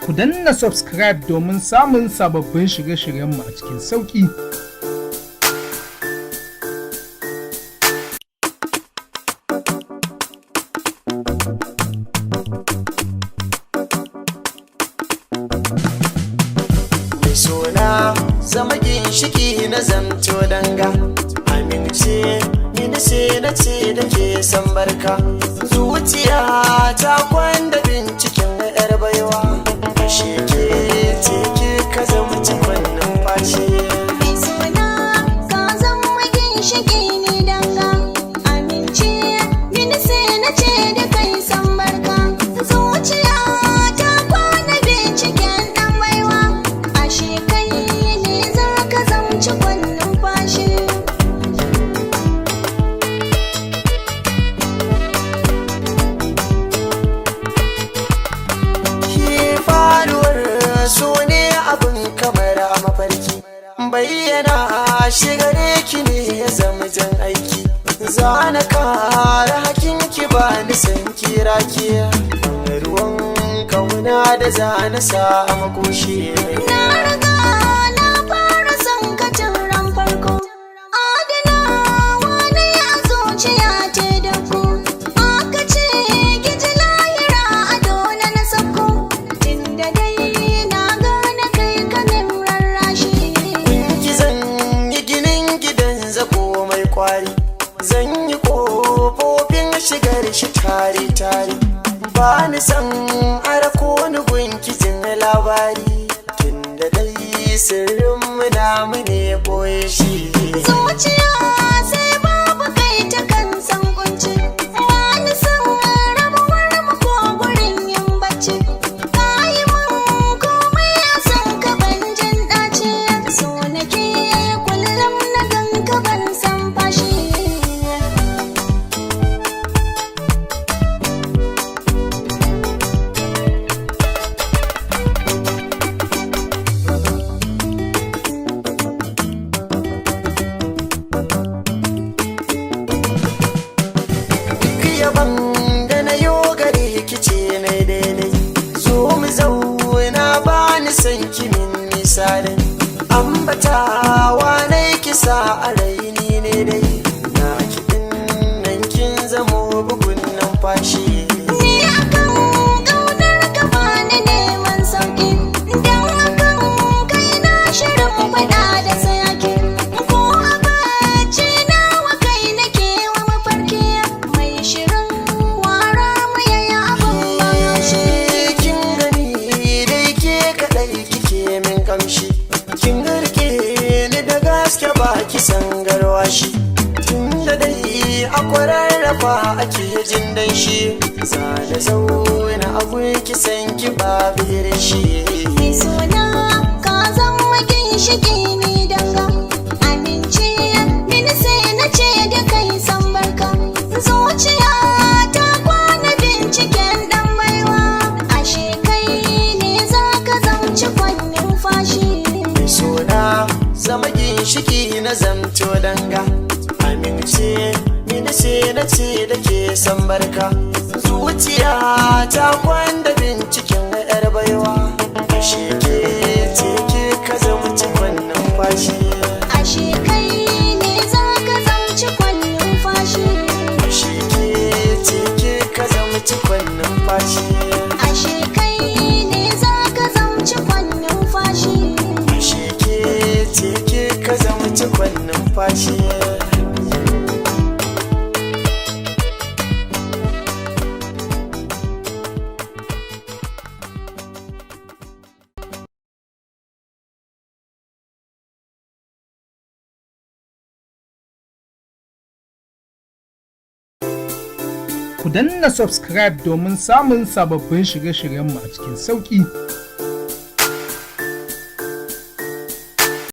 Ku danna subscribe domin samun sababbin shirye-shiryenmu a cikin sauƙi. Suna zama ginshiki na zamto danga, amince mini sai na ce da ke san barka. Zuciya ta kwanda binciken yar baiwa, shi ke teke ka zama cikon numfashi. Bayyana shigare ki ne ya zama jan aiki, za na kare hakin ki ba ni san kira ki ruwan kauna da za na sa a makoshi. Na riga na fara son ka tun ran farko, adana wani a zuciya ce da ku aka ce giji lahira a dole na sako, tun da dai na gane kai kanin rarrashi. Zan yi ƙofofin shigar shi tare-tare, ba ni san ara ko ni gunki jin labari, tun da dai sirrin mu ne boye shi. Zuciya sai babu kai ta kan san kunci, ba ni san rabuwar mu ko gurin yin bacci, ka yi min komai a san ka ban jin ɗaci, so nake kullum na gan ka ban san fashi. Yaban da na yo gare ki ce na daidai, zo mu zauna ba ni san kimin nisa da ni, ambatawa na kisa a raini ne dai, na kiɗin nan kin zamo bugun numfashi. Ni akan ƙaunar ka ba ni neman sauƙi, don hakan kai na shirin faɗa da sayaki, ko a bacci nawa kai nake wa mafarki, mai shirin wara mu yayi abin bayashi. Kin gani dai ke kaɗai kike min kamshi, kin garke ni da gaske ba ki san garwashi, tun da dai a kwararrafa ake jin danshi, za da zauna a ki san ki babu irin shi. Mai suna ka zama ginshiki ni danga, amince mini sai na ce da kai san barka. Zuciya ta kwana binciken dan baiwa, ashe kai ne za ka zamci kwannin fashi. Mai suna zama ginshiki na zamto danga, amince mini sai na ce da ke san barka. Zuciya ta kwanda binciken yar baiwa, ashe ke teke ka zama cikon numfashi. Ashe kai ne za ka zamci kwannin fashi. Ashe ke teke ka zama cikon numfashi. Ashe kai ne za ka zamci kwannin fashi. Ashe ke teke ka zama cikon numfashi. Ku danna subscribe domin samun sababbin shirye-shiryenmu a cikin sauƙi.